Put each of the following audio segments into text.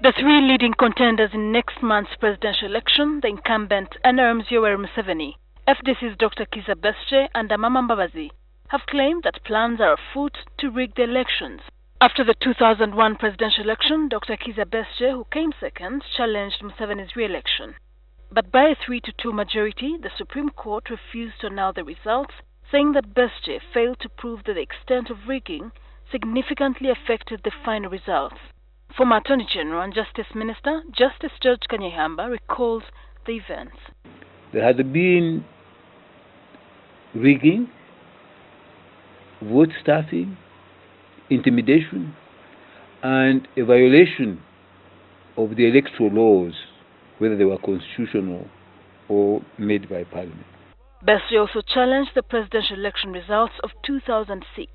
The three leading contenders in next month's presidential election, the incumbent NRM's Yoweri Museveni, FDC's Dr. Kizza Besigye and Amama Mbabazi, have claimed that plans are afoot to rig the elections. After the 2001 presidential election, Dr. Kizza Besigye, who came second, challenged Museveni's re-election. But by a 3-2 majority, the Supreme Court refused to annul the results, saying that Besigye failed to prove that the extent of rigging significantly affected the final results. Former Attorney General and Justice Minister Justice George Kanyehamba recalls the events. There had been rigging, vote stuffing, intimidation, and a violation of the electoral laws, whether they were constitutional or made by Parliament. Besigye also challenged the presidential election results of 2006.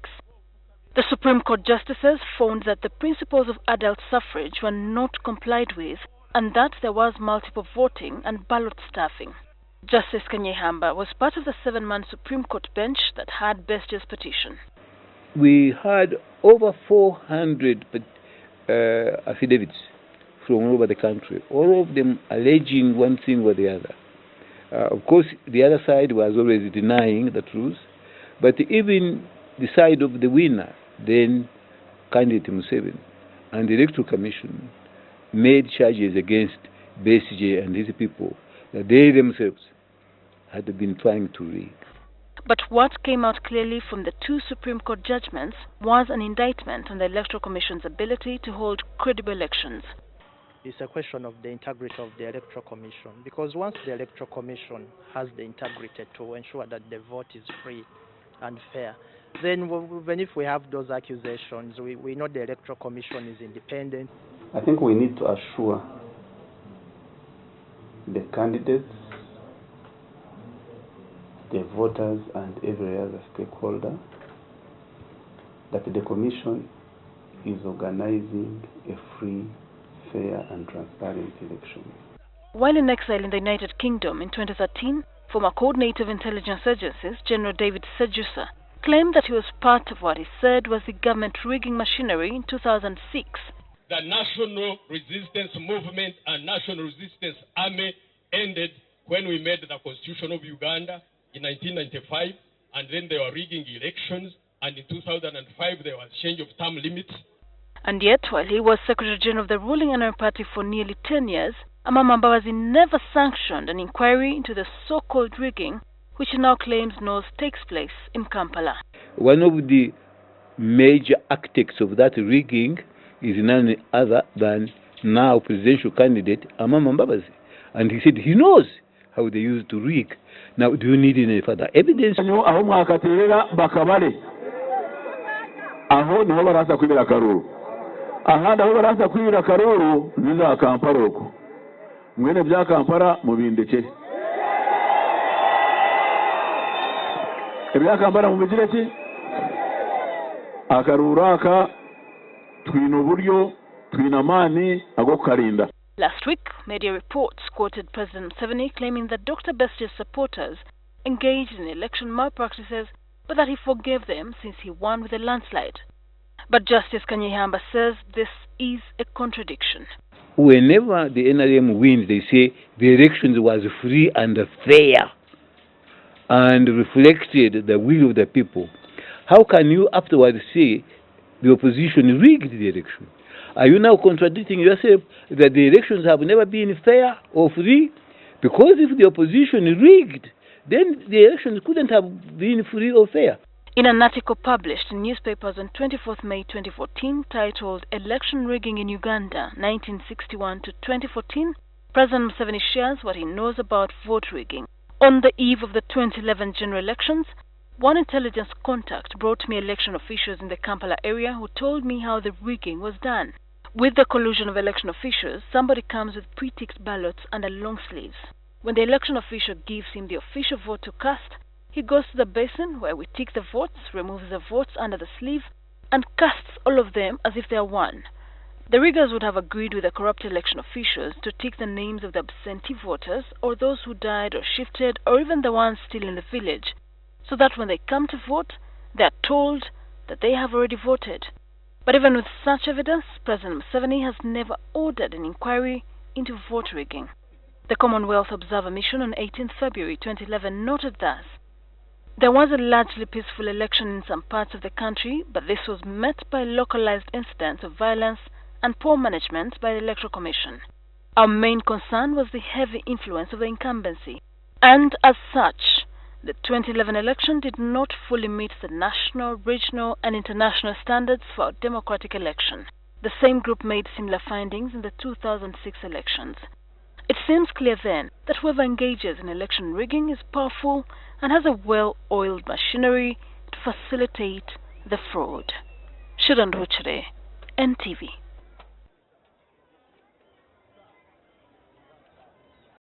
The Supreme Court justices found that the principles of adult suffrage were not complied with and that there was multiple voting and ballot stuffing. Justice Kanyehamba was part of the 7-man Supreme Court bench that had Besigye's petition. We had over 400 affidavits from all over the country, all of them alleging one thing or the other. Of course, the other side was always denying the truth, but even the side of the winner, then candidate Museveni, and the Electoral Commission made charges against Besigye and his people that they themselves had been trying to rig. But what came out clearly from the 2 Supreme Court judgments was an indictment on the Electoral Commission's ability to hold credible elections. It's a question of the integrity of the Electoral Commission, because once the Electoral Commission has the integrity to ensure that the vote is free and fair, then even if we have those accusations, we know the Electoral Commission is independent. I think we need to assure the candidates, the voters, and every other stakeholder that the Commission is organizing a free, fair, and transparent election. While in exile in the United Kingdom in 2013, former coordinator of intelligence agencies, General David Sejusa, claimed that he was part of what he said was the government rigging machinery in 2006. The National Resistance Movement and National Resistance Army ended when we made the Constitution of Uganda in 1995, and then they were rigging elections, and in 2005 there was change of term limits. And yet, while he was Secretary General of the ruling NRM party for nearly 10 years, Amama Mbabazi never sanctioned an inquiry into the so-called rigging, which he now claims knows takes place in Kampala. One of the major architects of that rigging is none other than now presidential candidate Amama Mbabazi. And he said he knows how they used to rig. Now, do you need any further evidence? Ahandi aho baraza kwibira karuru biza Kampala uko mwene bya Kampala mubindeke ebya Kampala mubigire ki akarura aka twino buryo twina mani ago karinda. Last week, media reports quoted President Museveni claiming that Dr. Besigye's supporters engaged in election malpractices, but that he forgave them since he won with a landslide. But Justice Kanyehamba says this is a contradiction. Whenever the NRM wins, they say the elections was free and fair and reflected the will of the people. How can you afterwards say the opposition rigged the election? Are you now contradicting yourself that the elections have never been fair or free? Because if the opposition rigged, then the elections couldn't have been free or fair. In an article published in newspapers on 24th May 2014 titled Election Rigging in Uganda 1961 to 2014, President Museveni shares what he knows about vote rigging. On the eve of the 2011 general elections, one intelligence contact brought me election officials in the Kampala area who told me how the rigging was done. With the collusion of election officials, somebody comes with pre-ticked ballots under long sleeves. When the election official gives him the official vote to cast, he goes to the basin where we tick the votes, removes the votes under the sleeve, and casts all of them as if they are one. The riggers would have agreed with the corrupt election officials to tick the names of the absentee voters or those who died or shifted or even the ones still in the village, so that when they come to vote, they are told that they have already voted. But even with such evidence, President Museveni has never ordered an inquiry into vote rigging. The Commonwealth Observer Mission on 18 February 2011 noted thus: there was a largely peaceful election in some parts of the country, but this was met by localized incidents of violence and poor management by the Electoral Commission. Our main concern was the heavy influence of the incumbency, and as such, the 2011 election did not fully meet the national, regional, and international standards for a democratic election. The same group made similar findings in the 2006 elections. It seems clear then that whoever engages in election rigging is powerful and has a well-oiled machinery to facilitate the fraud. Sheila Nduhukire, NTV.